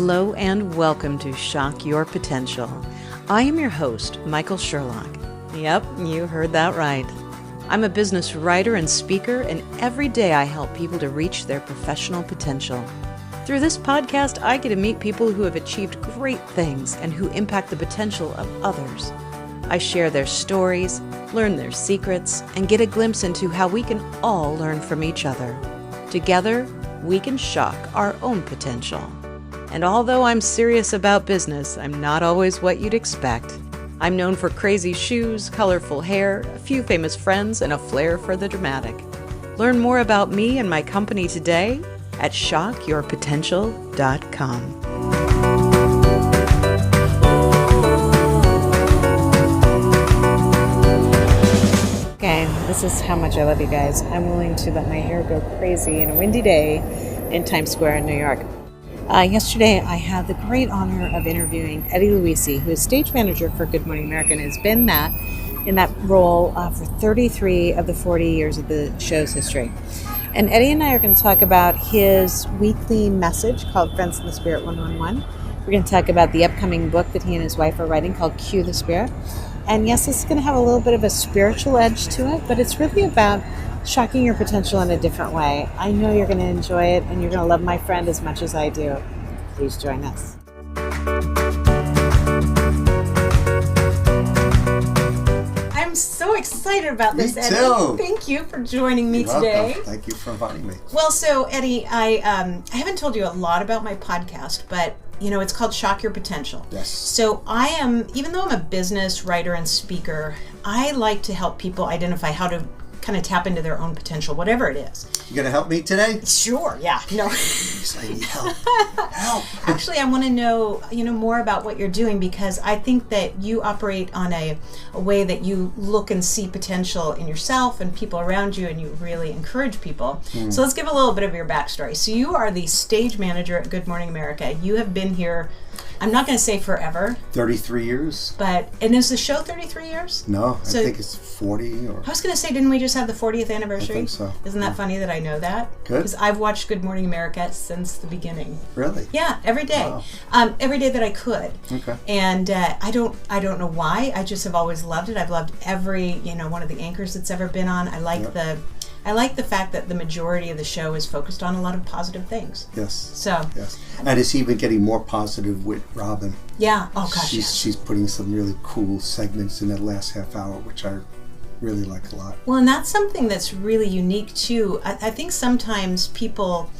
Hello and welcome to Shock Your Potential. I am your host, Michael Sherlock. Yep, you heard that right. I'm a business writer and speaker, and every day I help people to reach their professional potential. Through this podcast, I get to meet people who have achieved great things and who impact the potential of others. I share their stories, learn their secrets, and get a glimpse into how we can all learn from each other. Together, we can shock our own potential. And although I'm serious about business, I'm not always what you'd expect. I'm known for crazy shoes, colorful hair, a few famous friends, and a flair for the dramatic. Learn more about me and my company today at shockyourpotential.com. Okay, this is how much I love you guys. I'm willing to let my hair go crazy in a windy day in Times Square in New York. Yesterday, I had the great honor of interviewing Eddie Luisi, who is stage manager for Good Morning America and has been in that role for 33 of the 40 years of the show's history. And Eddie and I are going to talk about his weekly message called Friends in the Spirit 111. We're going to talk about the upcoming book that he and his wife are writing called Cue the Spirit. And yes, it's going to have a little bit of a spiritual edge to it, but it's really about shocking your potential in a different way. I know you're going to enjoy it, and you're going to love my friend as much as I do. Please join us. I'm so excited about this, Eddie. Too. Thank you for joining me You're today. Welcome. Thank you for inviting me. Well, so Eddie, I haven't told you a lot about my podcast, but it's called Shock Your Potential. Yes. So even though I'm a business writer and speaker, I like to help people identify how to kind of tap into their own potential, whatever it is. You gonna help me today? Sure, yeah. No. Please, I need help. Help. Actually, I want to know, more about what you're doing, because I think that you operate on a way that you look and see potential in yourself and people around you, and you really encourage people. So let's give a little bit of your backstory. So you are the stage manager at Good Morning America. You have been here, I'm not going to say forever. 33 years. And is the show 33 years? No, I think it's 40 or... I was going to say, didn't we just have the 40th anniversary? I think so. Isn't that funny that I know that? Good. Because I've watched Good Morning America since the beginning. Really? Yeah, every day. Wow. Every day that I could. Okay. And I don't know why. I just have always loved it. I've loved every, one of the anchors that's ever been on. I like I like the fact that the majority of the show is focused on a lot of positive things. Yes. So. Yes. And it's even getting more positive with Robin. Yeah. Oh gosh. She's putting some really cool segments in that last half hour, which I really like a lot. Well, and that's something that's really unique too. I think sometimes people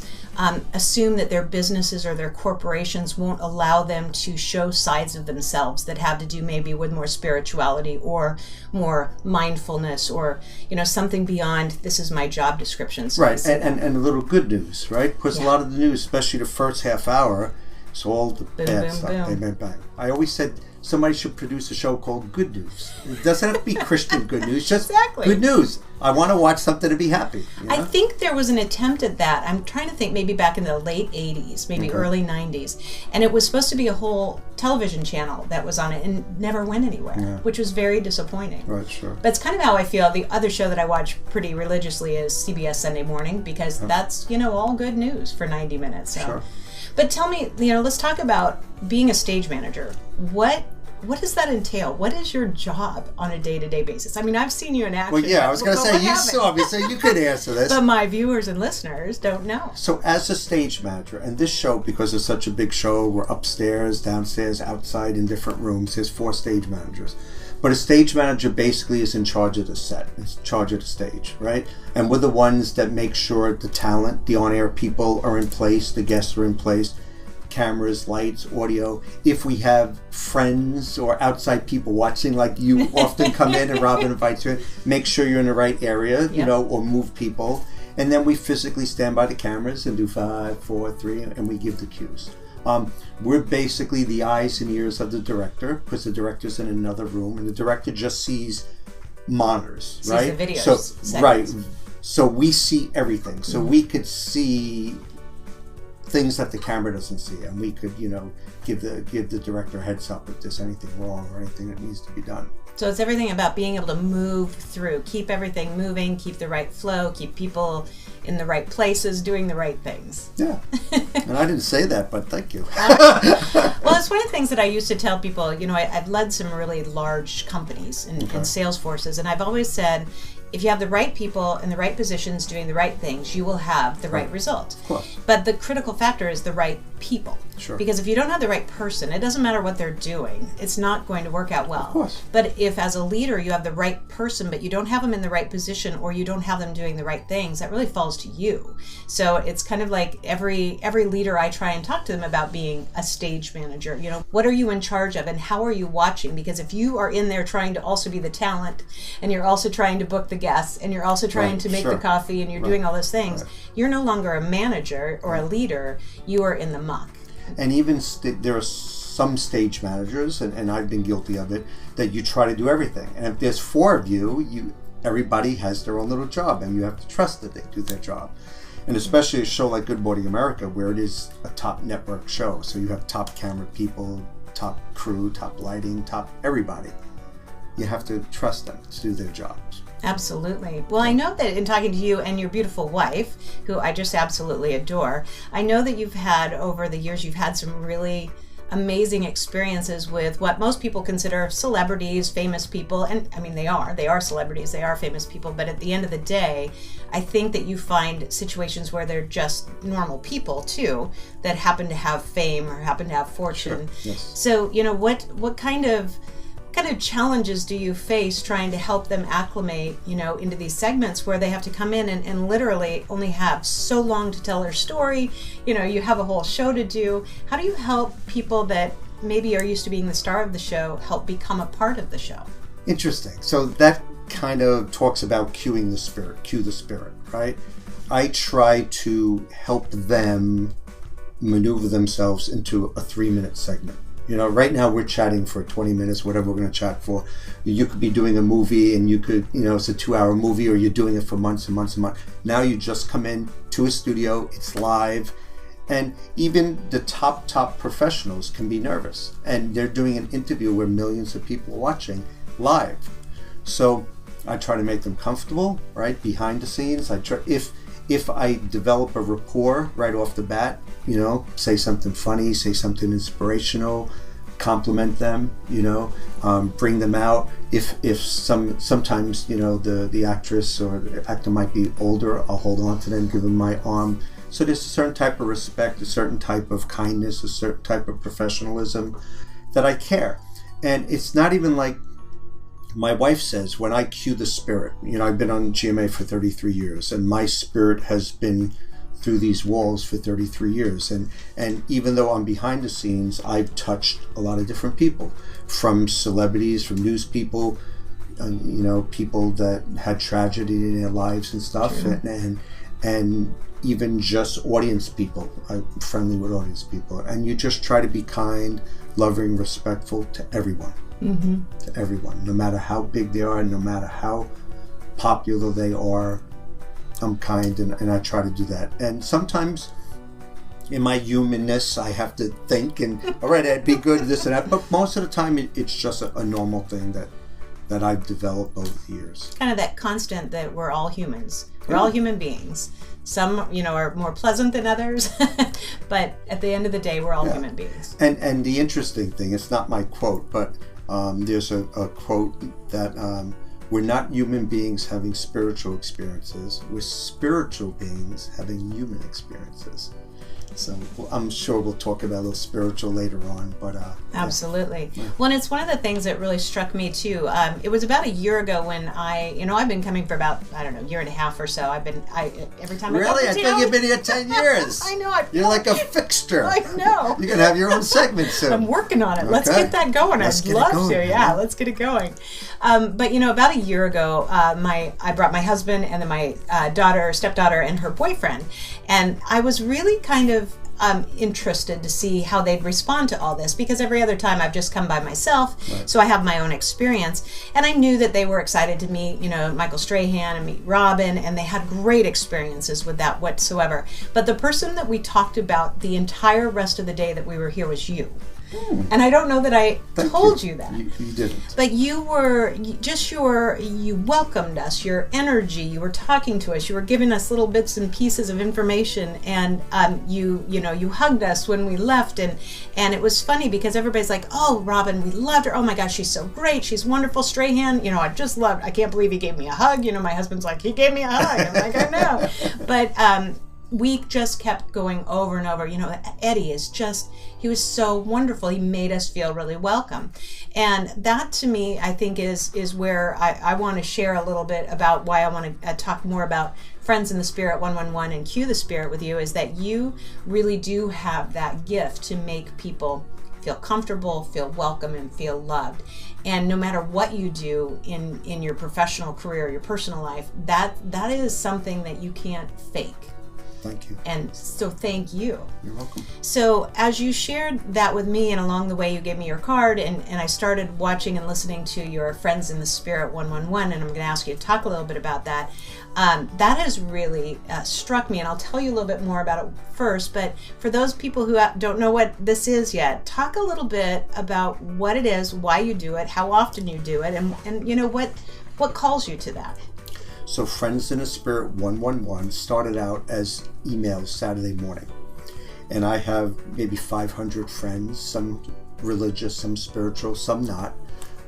assume that their businesses or their corporations won't allow them to show sides of themselves that have to do maybe with more spirituality or more mindfulness or something beyond this is my job description. So right, and a little good news, right? Because a lot of the news, especially the first half hour, it's all the bad stuff. Bang, bang, bang. I always said somebody should produce a show called Good News. It doesn't have to be Christian good news, just good news. I want to watch something to be happy. I think there was an attempt at that. I'm trying to think maybe back in the late 80s, maybe early 90s. And it was supposed to be a whole television channel that was on it and never went anywhere, which was very disappointing. Right, sure. But it's kind of how I feel. The other show that I watch pretty religiously is CBS Sunday Morning, because that's, all good news for 90 minutes. So. Sure. But tell me, let's talk about being a stage manager. What does that entail? What is your job on a day-to-day basis? I mean, I've seen you in action. Well, yeah, I was going to say, you saw me, so you could answer this. But my viewers and listeners don't know. So as a stage manager, and this show, because it's such a big show, we're upstairs, downstairs, outside in different rooms. There's 4 stage managers. But a stage manager basically is in charge of the set, is in charge of the stage, right? And we're the ones that make sure the talent, the on-air people are in place, the guests are in place, cameras, lights, audio. If we have friends or outside people watching, like you often come in and Robin invites you in, make sure you're in the right area, or move people. And then we physically stand by the cameras and do 5, 4, 3, and we give the cues. We're basically the eyes and ears of the director, because the director's in another room, and the director just sees monitors, right? The videos. So we see everything. So we could see things that the camera doesn't see, and we could, give the director a heads up if there's anything wrong or anything that needs to be done. So it's everything about being able to move through, keep everything moving, keep the right flow, keep people in the right places, doing the right things. Yeah. And I didn't say that, but thank you. Well, it's one of the things that I used to tell people. I've led some really large companies and sales forces, and I've always said, if you have the right people in the right positions doing the right things, you will have the right result. Of course. But the critical factor is the right people. Sure. Because if you don't have the right person, it doesn't matter what they're doing. It's not going to work out well. Of course. But if as a leader you have the right person, but you don't have them in the right position, or you don't have them doing the right things, that really falls to you. So it's kind of like every leader, I try and talk to them about being a stage manager. What are you in charge of and how are you watching? Because if you are in there trying to also be the talent, and you're also trying to book the guests, and you're also trying to make the coffee, and you're doing all those things, you're no longer a manager or a leader. You are in the muck. And even there are some stage managers, and I've been guilty of it, that you try to do everything. And if there's 4 of you, everybody has their own little job, and you have to trust that they do their job. And especially a show like Good Morning America, where it is a top network show. So you have top camera people, top crew, top lighting, top everybody. You have to trust them to do their jobs. Absolutely. Well, I know that in talking to you and your beautiful wife, who I just absolutely adore, I know that over the years, you've had some really amazing experiences with what most people consider celebrities, famous people. And I mean, they are celebrities, they are famous people. But at the end of the day, I think that you find situations where they're just normal people too, that happen to have fame or happen to have fortune. Sure. Yes. So, what kind of challenges do you face trying to help them acclimate, into these segments where they have to come in and literally only have so long to tell their story? You have a whole show to do. How do you help people that maybe are used to being the star of the show help become a part of the show? Interesting. So that kind of talks about cue the spirit, right? I try to help them maneuver themselves into a 3-minute segment. Right now we're chatting for 20 minutes, whatever we're going to chat for. You could be doing a movie, and you could, it's a 2-hour movie, or you're doing it for months and months and months. Now you just come in to a studio, it's live, and even the top professionals can be nervous. And they're doing an interview where millions of people are watching live. So I try to make them comfortable, right, behind the scenes. I try, if I develop a rapport right off the bat, say something funny, say something inspirational, compliment them, bring them out. If sometimes, the actress or the actor might be older, I'll hold on to them, give them my arm. So there's a certain type of respect, a certain type of kindness, a certain type of professionalism that I care. And it's not even like, my wife says, when I cue the spirit, I've been on GMA for 33 years, and my spirit has been through these walls for 33 years. And even though I'm behind the scenes, I've touched a lot of different people, from celebrities, from news people, people that had tragedy in their lives and stuff, and even just audience people. I'm friendly with audience people. And you just try to be kind, loving, respectful to everyone. Mm-hmm. To everyone, no matter how big they are, no matter how popular they are. I'm kind, and I try to do that. And sometimes in my humanness, I have to think and, all right, I'd be good at this and that. But most of the time, it's just a normal thing that I've developed over the years. Kind of that constant that we're all humans. We're all human beings. Some, are more pleasant than others, but at the end of the day, we're all human beings. And the interesting thing, it's not my quote, but there's a quote that we're not human beings having spiritual experiences. We're spiritual beings having human experiences. So I'm sure we'll talk about a little spiritual later on, but absolutely. Yeah. Well, and it's one of the things that really struck me too. It was about a year ago when I've been coming for about, a year and a half or so. Every time really? I think you've been here 10 years. I know. You're like a fixture. I know. You're gonna have your own segment soon. I'm working on it. Okay. Let's get that going. I'd love to. Yeah, let's get it going. But about a year ago, I brought my husband and then my stepdaughter and her boyfriend, and I was really kind of interested to see how they'd respond to all this, because every other time I've just come by myself, Right. so I have my own experience. And I knew that they were excited to meet, Michael Strahan and meet Robin, and they had great experiences with that whatsoever. But the person that we talked about the entire rest of the day that we were here was you. And I don't know that I told you that. You didn't. But you welcomed us, your energy, you were talking to us, you were giving us little bits and pieces of information, and you hugged us when we left, and it was funny because everybody's like, oh, Robin, we loved her, oh my gosh, she's so great, she's wonderful, Strahan, I can't believe he gave me a hug, my husband's like, he gave me a hug, I'm like, I know. But we just kept going over and over. Eddie he was so wonderful. He made us feel really welcome. And that to me, I think is where I want to share a little bit about why I want to talk more about Friends in the Spirit 111 and Cue the Spirit with you, is that you really do have that gift to make people feel comfortable, feel welcome, and feel loved. And no matter what you do in your professional career, your personal life, that is something that you can't fake. Thank you. And so thank you. You're welcome. So as you shared that with me, and along the way you gave me your card, and I started watching and listening to your Friends in the Spirit 111, and I'm going to ask you to talk a little bit about that. That has really struck me, and I'll tell you a little bit more about it first. But for those people who don't know what this is yet, talk a little bit about what it is, why you do it, how often you do it, and what calls you to that. So Friends in the Spirit 111 started out as emails Saturday morning. And I have maybe 500 friends, some religious, some spiritual, some not.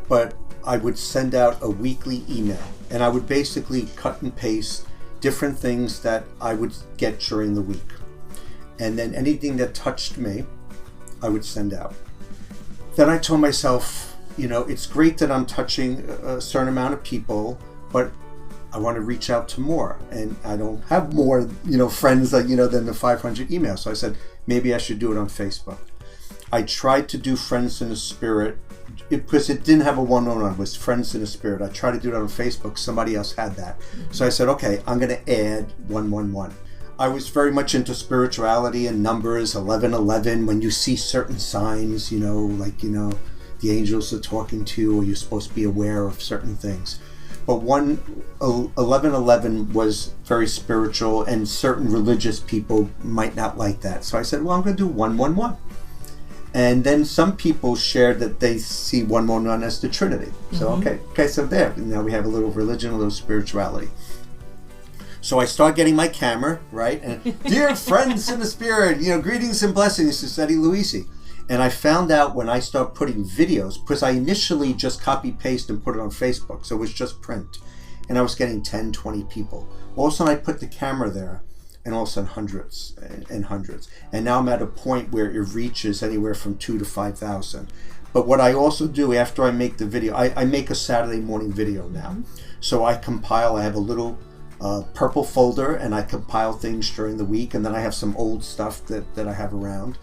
But I would send out a weekly email, and I would basically cut and paste different things that I would get during the week. And then anything that touched me, I would send out. Then I told myself, it's great that I'm touching a certain amount of people, but I want to reach out to more, and I don't have more, friends than the 500 emails. So I said, maybe I should do it on Facebook. I tried to do Friends in the Spirit because it didn't have a 111, it was Friends in the Spirit. I tried to do it on Facebook. Somebody else had that. Mm-hmm. So I said, okay, I'm going to add 111. I was very much into spirituality and numbers, 1111, when you see certain signs, the angels are talking to you, or you're supposed to be aware of certain things. But 1111 was very spiritual, and certain religious people might not like that. So I said, well, I'm going to do 111. And then some people shared that they see 111 as the Trinity. So, okay, so there. Now we have a little religion, a little spirituality. So I start getting my camera, right? And dear friends in the Spirit, greetings and blessings to Eddie Luisi. And I found out when I started putting videos, because I initially just copy-paste and put it on Facebook, so it was just print. And I was getting 10, 20 people. All of a sudden I put the camera there, and all of a sudden hundreds and hundreds. And now I'm at a point where it reaches anywhere from 2,000 to 5,000. But what I also do after I make the video, I make a Saturday morning video now. So I have a little purple folder, and I compile things during the week, and then I have some old stuff that I have around.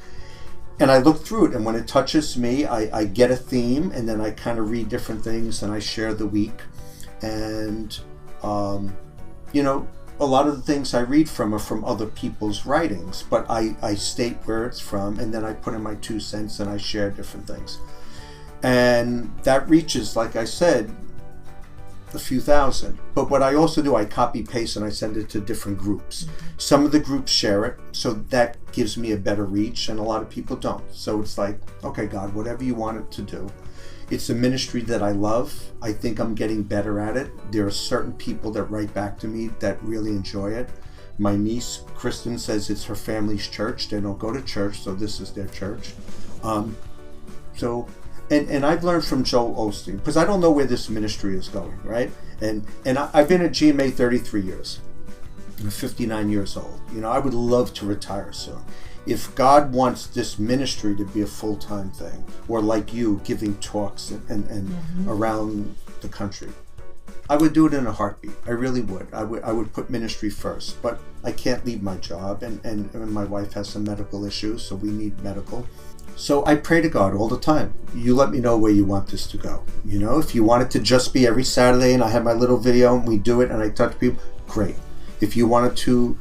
And I look through it, and when it touches me, I get a theme, and then I kind of read different things, and I share the week. And, a lot of the things I read from are from other people's writings, but I state where it's from, and then I put in my 2 cents, and I share different things. And that reaches, like I said, a few thousand. But what I also do, I copy paste and I send it to different groups. Some of the groups share it, so that gives me a better reach, and a lot of people don't. So it's like, okay, God, whatever you want it to do. It's a ministry that I love. I think I'm getting better at it. There are certain people that write back to me that really enjoy it. My niece, Kristen, says it's her family's church. They don't go to church, so this is their church. And I've learned from Joel Osteen, because I don't know where this ministry is going, right? And I've been at GMA 33 years. I'm 59 years old. I would love to retire soon. If God wants this ministry to be a full-time thing, or like you, giving talks and around the country, I would do it in a heartbeat. I really would. I would put ministry first, but I can't leave my job, and my wife has some medical issues, so we need medical. So I pray to God all the time. You let me know where you want this to go. If you want it to just be every Saturday and I have my little video and we do it and I touch people, great. If you want it to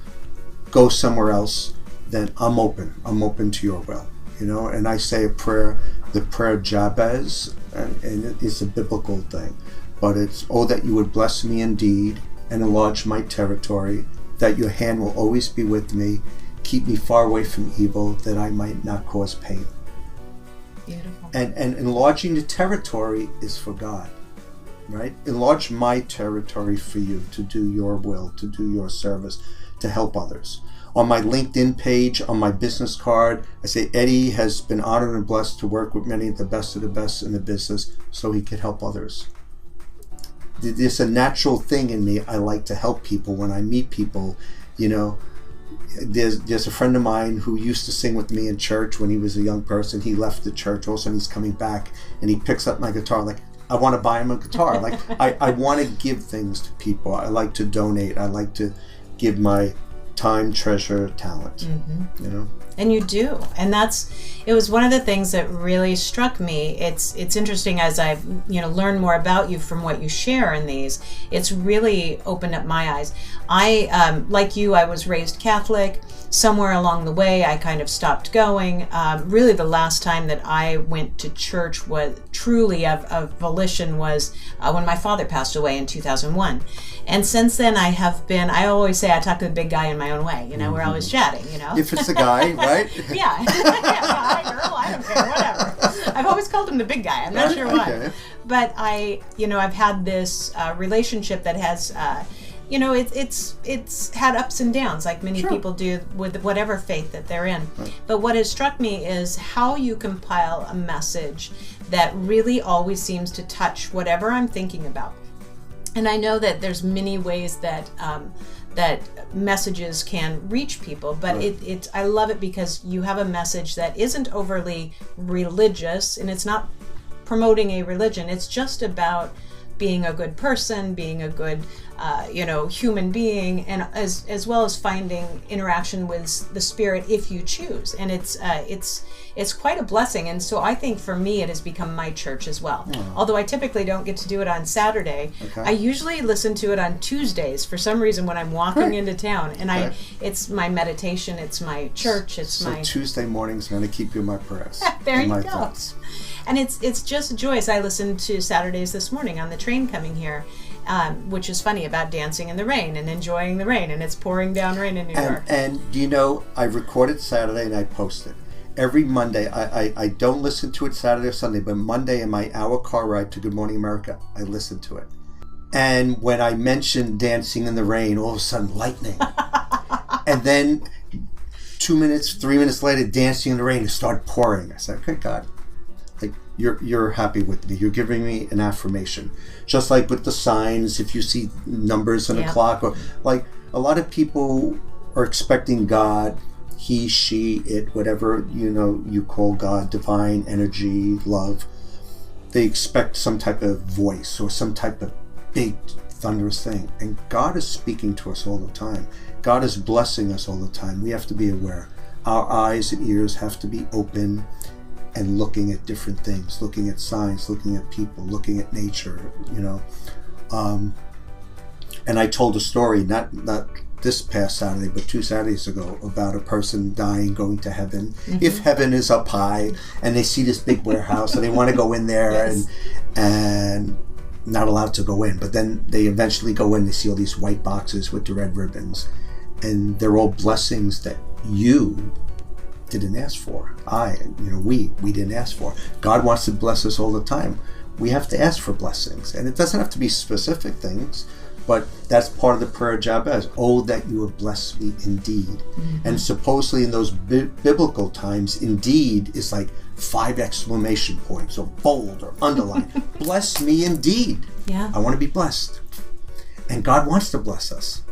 go somewhere else, then I'm open. I'm open to your will. And I say a prayer, the prayer Jabez, and it's a biblical thing, but it's, oh, that you would bless me indeed and enlarge my territory, that your hand will always be with me, keep me far away from evil, that I might not cause pain. Beautiful. And enlarging the territory is for God, right? Enlarge my territory for you, to do your will, to do your service, to help others. On my LinkedIn page, on my business card, I say Eddie has been honored and blessed to work with many of the best in the business so he could help others. There's a natural thing in me. I like to help people. When I meet people, there's a friend of mine who used to sing with me in church when he was a young person. He left the church. All of a sudden he's coming back and he picks up my guitar. Like, I want to buy him a guitar. Like, I want to give things to people. I like to donate. I like to give my time, treasure, talent. And you do. And it was one of the things that really struck me. It's interesting as I've, learned more about you from what you share in these. It's really opened up my eyes. Like you, I was raised Catholic. Somewhere along the way, I kind of stopped going. Really, the last time that I went to church was truly of volition was when my father passed away in 2001. And since then, I always say I talk to the big guy in my own way. We're always chatting, If it's a guy, right? Yeah. Guy, girl, I don't care, whatever. I've always called him the big guy. I'm not sure why. Okay. But I've had this relationship that has... it's had ups and downs like many people do with whatever faith that they're in. Right. But what has struck me is how you compile a message that really always seems to touch whatever I'm thinking about. And I know that there's many ways that messages can reach people, but I love it because you have a message that isn't overly religious, and it's not promoting a religion. It's just about being a good person, being a good human being, and as well as finding interaction with the spirit if you choose. And it's quite a blessing. And so I think for me it has become my church as well. Although I typically don't get to do it on Saturday. I usually listen to it on Tuesdays for some reason when I'm walking into town, and it's my meditation, it's my church, so Tuesday mornings are going to keep you in my prayers. There you go. Thoughts. And it's just joyous. I listened to Saturdays this morning on the train coming here, which is funny, about dancing in the rain and enjoying the rain, and it's pouring down rain in New York. And I recorded Saturday and I posted. Every Monday, I don't listen to it Saturday or Sunday, but Monday in my hour car ride to Good Morning America, I listen to it. And when I mentioned dancing in the rain, all of a sudden lightning. And then 2 minutes, 3 minutes later, dancing in the rain, it started pouring. I said, okay, God. You're happy with me. You're giving me an affirmation. Just like with the signs, if you see numbers on a clock, or like a lot of people are expecting God, he, she, it, whatever you call God, divine energy, love. They expect some type of voice or some type of big thunderous thing. And God is speaking to us all the time. God is blessing us all the time. We have to be aware. Our eyes and ears have to be open and looking at different things, looking at signs, looking at people, looking at nature, And I told a story, not this past Saturday, but 2 Saturdays ago, about a person dying, going to heaven. If heaven is up high, and they see this big warehouse, and they want to go in there, and not allowed to go in. But then they eventually go in, they see all these white boxes with the red ribbons, and they're all blessings that you didn't ask for. We didn't ask for. God wants to bless us all the time. We have to ask for blessings, and it doesn't have to be specific things, but that's part of the prayer of Jabez. Oh, that you have blessed me indeed. And supposedly in those biblical times, indeed is like 5 exclamation points, or bold or underlined. Bless me indeed. Yeah. I want to be blessed, and God wants to bless us.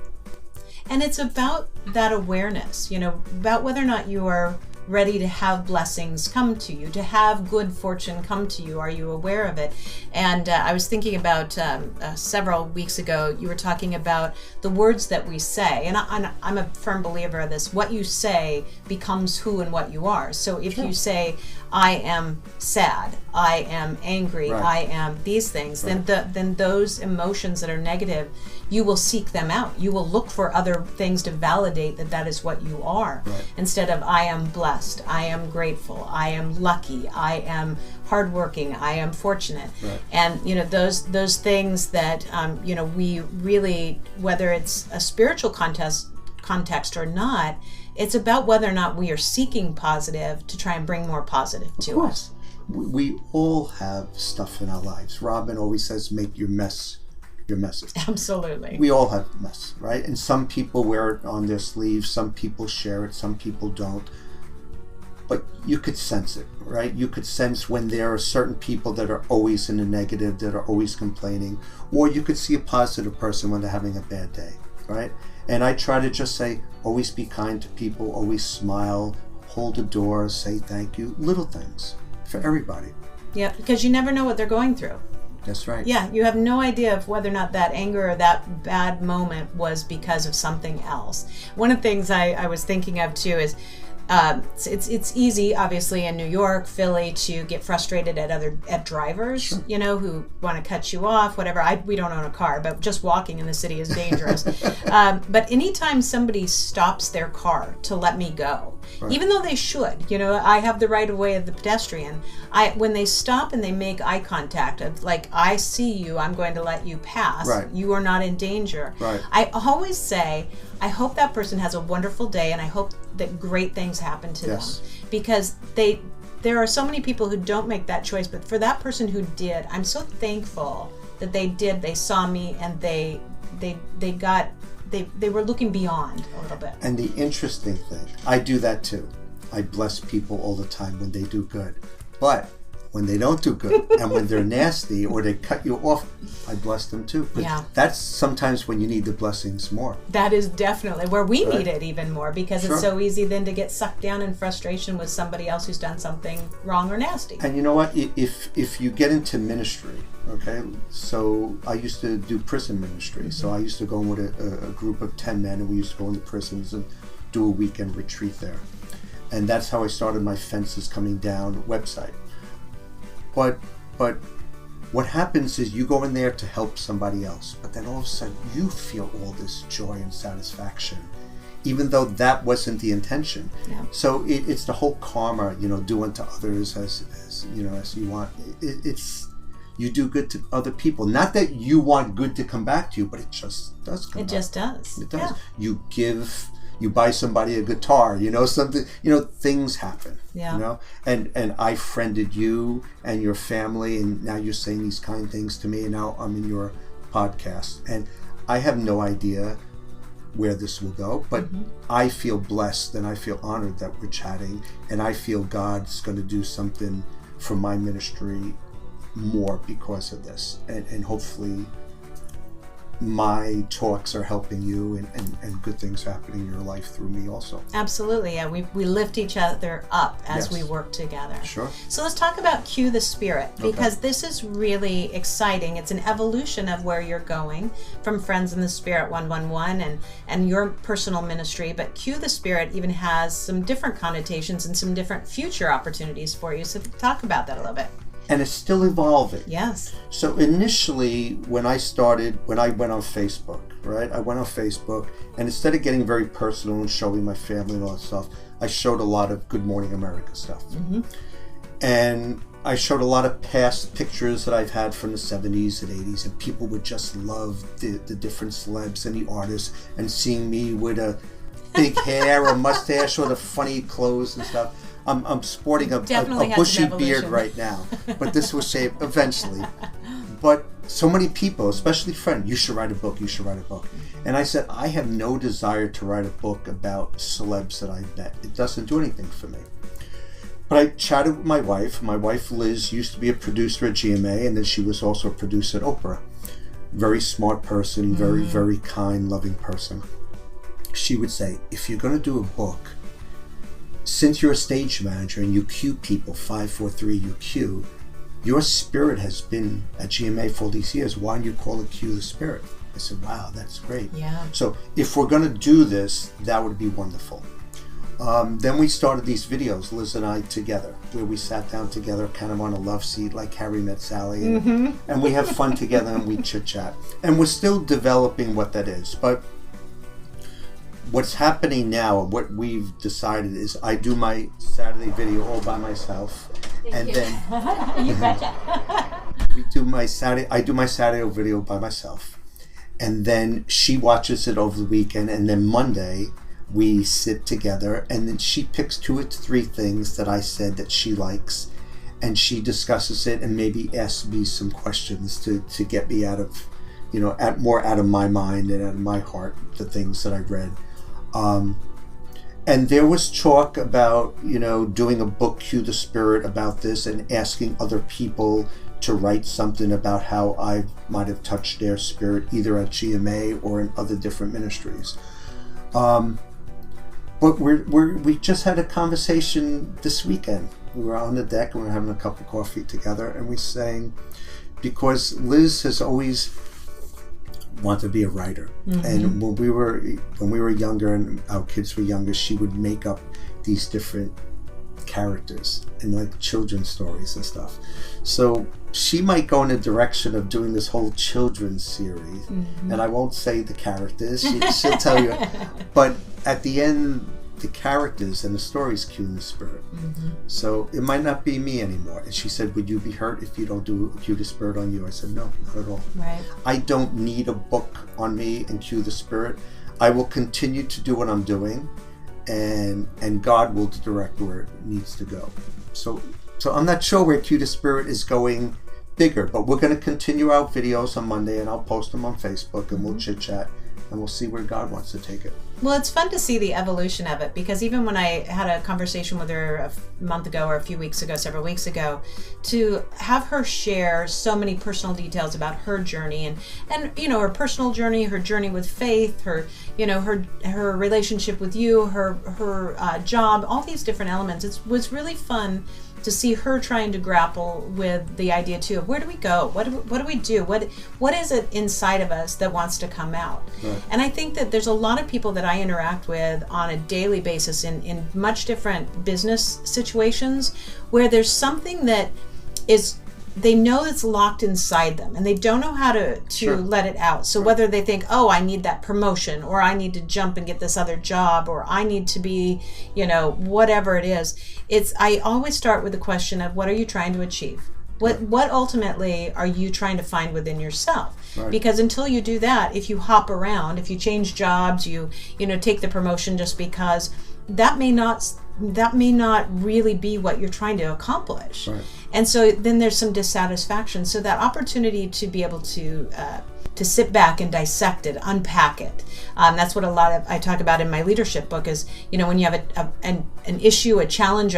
And it's about that awareness, about whether or not you are ready to have blessings come to you, to have good fortune come to you. Are you aware of it? And I was thinking about several weeks ago, you were talking about the words that we say. And I'm a firm believer of this. What you say becomes who and what you are. So if you say, I am sad, I am angry, Right. I am these things, Right. then those emotions that are negative, you will seek them out. You will look for other things to validate that is what you are. Right. Instead of I am blessed, I am grateful, I am lucky, I am hardworking, I am fortunate. Right. And those things that we really, whether it's a spiritual context or not, it's about whether or not we are seeking positive to try and bring more positive to us. We all have stuff in our lives. Robin always says, make your mess your message. Absolutely. We all have mess, right? And some people wear it on their sleeves, some people share it, some people don't. But you could sense it, right? You could sense when there are certain people that are always in the negative, that are always complaining, or you could see a positive person when they're having a bad day, right? And I try to just say, always be kind to people, always smile, hold the door, say thank you, little things for everybody. Yeah, because you never know what they're going through. That's right. Yeah, you have no idea of whether or not that anger or that bad moment was because of something else. One of the things I was thinking of too is it's easy, obviously, in New York, Philly, to get frustrated at drivers, Sure. Who want to cut you off, whatever. We don't own a car, but just walking in the city is dangerous. But anytime somebody stops their car to let me go, right. Even though they should, I have the right of way of the pedestrian. When they stop and they make eye contact of like, I see you, I'm going to let you pass. Right. You are not in danger. Right. I always say, I hope that person has a wonderful day, and I hope that great things happen to Yes. them, because there are so many people who don't make that choice, but for that person who did, I'm so thankful that they did. They saw me and they were looking beyond a little bit. And the interesting thing, I do that too. I bless people all the time when they do good. But when they don't do good and when they're nasty or they cut you off, I bless them too. But Yeah. that's sometimes when you need the blessings more. That is definitely where we Right. need it even more, because Sure. it's so easy then to get sucked down in frustration with somebody else who's done something wrong or nasty. And you know what? If you get into ministry, okay, so I used to do prison ministry. Mm-hmm. So I used to go in with a group of 10 men, and we used to go into prisons and do a weekend retreat there. And that's how I started my Fences Coming Down website. But what happens is you go in there to help somebody else, but then all of a sudden you feel all this joy and satisfaction, even though that wasn't the intention. Yeah. So it's the whole karma, do unto others as you want. It's you do good to other people. Not that you want good to come back to you, but it just does come back. Just does. It does. Yeah. You give. You buy somebody a guitar, something, things happen, Yeah. and I friended you and your family, and now you're saying these kind things to me, and now I'm in your podcast, and I have no idea where this will go, but Mm-hmm. I feel blessed and I feel honored that we're chatting, and I feel God's going to do something for my ministry more because of this, and hopefully my talks are helping you, and good things happening in your life through me also. Absolutely. Yeah, we lift each other up as Yes. we work together. Sure. So let's talk about Cue the Spirit, because Okay. this is really exciting. It's an evolution of where you're going from Friends in the Spirit 111 and your personal ministry, but Cue the Spirit even has some different connotations and some different future opportunities for you. So talk about that a little bit. And it's still evolving. Yes. So initially, when I went on Facebook, right? I went on Facebook, and instead of getting very personal and showing my family and all that stuff, I showed a lot of Good Morning America stuff. Mm-hmm. And I showed a lot of past pictures that I've had from the 70s and 80s, and people would just love the different celebs and the artists, and seeing me with a big hair or mustache or the funny clothes and stuff. I'm sporting a bushy beard right now, but this will shaved eventually. But so many people, especially friends, you should write a book, And I said, I have no desire to write a book about celebs that I've met. It doesn't do anything for me. But I chatted with my wife. My wife, Liz, used to be a producer at GMA, and then she was also a producer at Oprah. Very smart person, very, very kind, loving person. She would say, if you're going to do a book, since you're a stage manager and you cue people, 5, 4, 3, you cue, your spirit has been at GMA for all these years. Why don't you call it Cue the Spirit? I said, wow, that's great. Yeah. So if we're going to do this, that would be wonderful. Then we started these videos, Liz and I together, where we sat down together kind of on a love seat like Harry Met Sally, and we have fun together and we chit chat. And we're still developing what that is. But what's happening now, what we've decided is I do my Saturday video all by myself. Then you betcha. I do my Saturday video by myself. And then she watches it over the weekend, and then Monday we sit together, and then she picks 2 or 3 things that I said that she likes, and she discusses it and maybe asks me some questions to get me out of, more out of my mind and out of my heart, the things that I read. And there was talk about, doing a book, Cue the Spirit, about this, and asking other people to write something about how I might have touched their spirit, either at GMA or in other different ministries. But we just had a conversation this weekend. We were on the deck and we were having a cup of coffee together, and we saying, because Liz has always wanted to be a writer, and when we were younger and our kids were younger, she would make up these different characters in like children's stories and stuff. So she might go in the direction of doing this whole children's series, and I won't say the characters. She'll tell you, but at the end, the characters and the stories cue the spirit. So it might not be me anymore. And she said, would you be hurt if you don't do cue the spirit on you? I said, no, not at all. Right. I don't need a book on me and cue the spirit. I will continue to do what I'm doing, and God will direct where it needs to go. So I'm not sure where Cue the Spirit is going bigger, but we're going to continue our videos on Monday, and I'll post them on Facebook, and we'll chit chat, and we'll see where God wants to take it. Well, it's fun to see the evolution of it, because even when I had a conversation with her a month ago or a few weeks ago, several weeks ago, to have her share so many personal details about her journey and her personal journey, her journey with faith, her her relationship with you, her job, all these different elements. It was really fun to see her trying to grapple with the idea too of where do we go? What do we do? What is it inside of us that wants to come out? Right. And I think that there's a lot of people that I interact with on a daily basis in much different business situations where there's something that is, they know it's locked inside them and they don't know how to Sure. let it out. So whether they think, oh, I need that promotion, or I need to jump and get this other job, or I need to be, whatever it is, I always start with the question of what are you trying to achieve? What ultimately are you trying to find within yourself? Right. Because until you do that, if you hop around, if you change jobs, you take the promotion just because, that may not really be what you're trying to accomplish. Right. And so then there's some dissatisfaction. So that opportunity to be able to sit back and dissect it, unpack it. That's what I talk about in my leadership book is, when you have an issue, a challenge,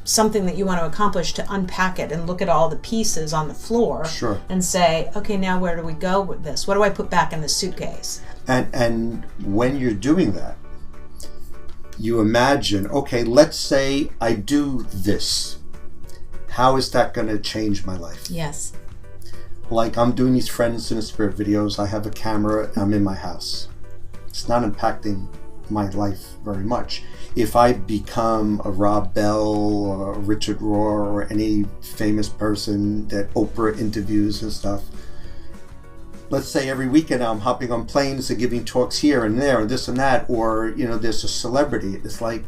something that you want to accomplish, to unpack it and look at all the pieces on the floor. Sure. And say, okay, now where do we go with this? What do I put back in the suitcase? And when you're doing that, you imagine, okay, let's say I do this. How is that going to change my life? Yes. Like I'm doing these Friends in the Spirit videos. I have a camera. I'm in my house. It's not impacting my life very much. If I become a Rob Bell or a Richard Rohr or any famous person that Oprah interviews and stuff, let's say every weekend I'm hopping on planes and giving talks here and there and this and that, or there's a celebrity. It's like,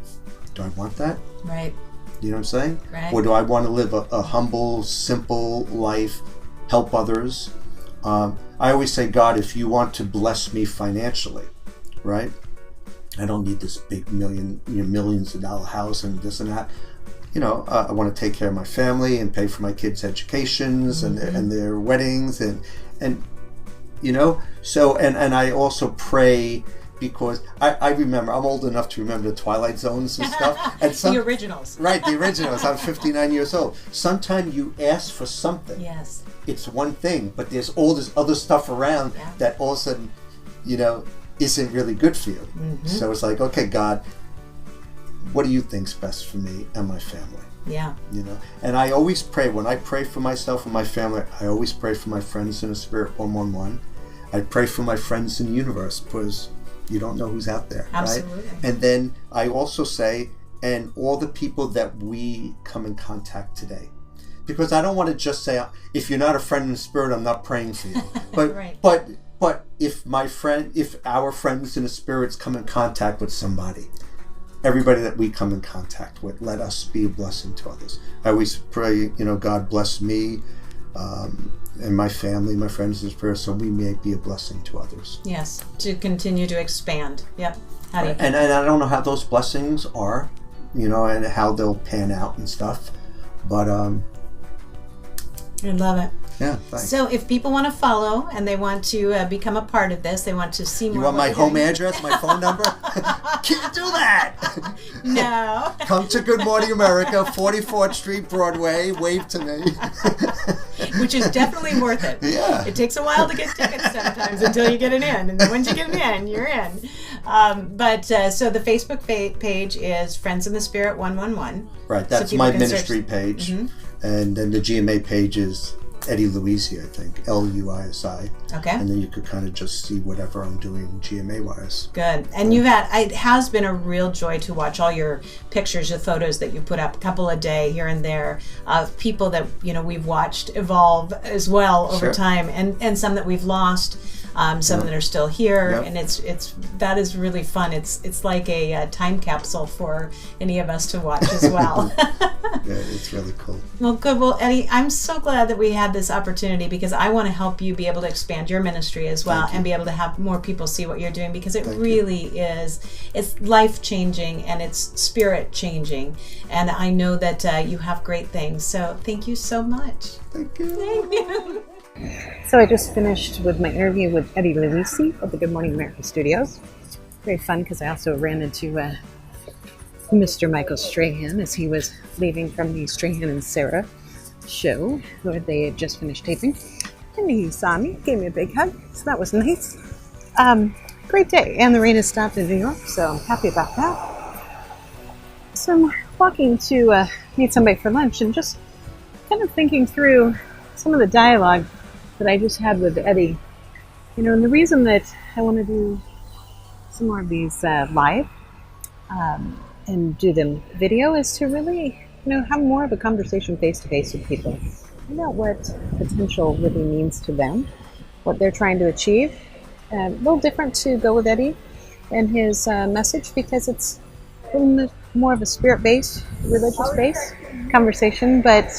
do I want that? Right. You know what I'm saying? Right. Or do I want to live a humble, simple life, help others? I always say, God, if you want to bless me financially, right? I don't need this big millions of dollar house and this and that. I want to take care of my family and pay for my kids' educations and their weddings and so and I also pray, because I remember, I'm old enough to remember the Twilight Zones and stuff. And The originals. Right, the originals. I'm 59 years old. Sometimes you ask for something. Yes. It's one thing, but there's all this other stuff around that all of a sudden, isn't really good for you. So it's like, okay, God, what do you think's best for me and my family? Yeah. And I always pray, when I pray for myself and my family, I always pray for my friends in the Spirit 111. I pray for my friends in the universe, because you don't know who's out there. Absolutely. Right? And then I also say, and all the people that we come in contact today. Because I don't want to just say, if you're not a friend in the spirit, I'm not praying for you. But Right. but if our friends in the spirits come in contact with somebody, everybody that we come in contact with, let us be a blessing to others. I always pray, God bless me and my family, my friends in the spirit, so we may be a blessing to others. Yes, to continue to expand. Yep. How do you And I don't know how those blessings are, and how they'll pan out and stuff. But I love it. yeah, thanks. So if people want to follow and they want to become a part of this, they want to see more. You want what my you're home doing. address, my phone number? Can't do that. No. Come to Good Morning America, 44th Street, Broadway. Wave to me. Which is definitely worth it. Yeah. It takes a while to get tickets sometimes until you get it in. And then once you get it in, you're in. So the Facebook page is Friends in the Spirit 111. Right, that's people my can ministry search. page. And then the GMA page is Eddie Luisi, I think, Luisi. Okay. And then you could kind of just see whatever I'm doing GMA-wise. Good. And it has been a real joy to watch all your pictures, the photos that you put up, a couple a day here and there, of people that, we've watched evolve as well over Sure. time, and some that we've lost, some that are still here. Yep. And that is really fun. It's like a time capsule for any of us to watch as well. Yeah, it's really cool. Well, good. Well, Eddie, I'm so glad that we had this opportunity, because I want to help you be able to expand your ministry as well, Thank you. and be able to have more people see what you're doing, because it Thank you. really is. It's life changing and it's spirit changing, and I know that you have great things. So thank you so much. Thank you. Thank you. So I just finished with my interview with Eddie Luisi at the Good Morning America studios. Very fun, because I also ran into Mr. Michael Strahan as he was leaving from the Strahan and Sarah show, where they had just finished taping. And he saw me, gave me a big hug, so that was nice. Great day, and the rain has stopped in New York, so I'm happy about that. So I'm walking to meet somebody for lunch, and just kind of thinking through some of the dialogue that I just had with Eddie. And the reason that I want to do some more of these live and do them video is to really, have more of a conversation face-to-face with people about what potential really means to them, what they're trying to achieve. A little different to go with Eddie and his message, because it's a little more of a spirit-based, religious-based conversation, but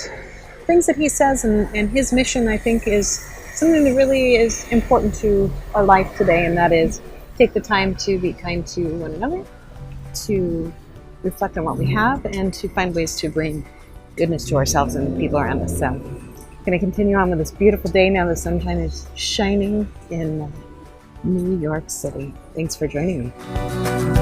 things that he says and his mission, I think, is something that really is important to our life today, and that is take the time to be kind to one another, to reflect on what we have, and to find ways to bring goodness to ourselves and the people around us. So I'm going to continue on with this beautiful day now the sunshine is shining in New York City. Thanks for joining me.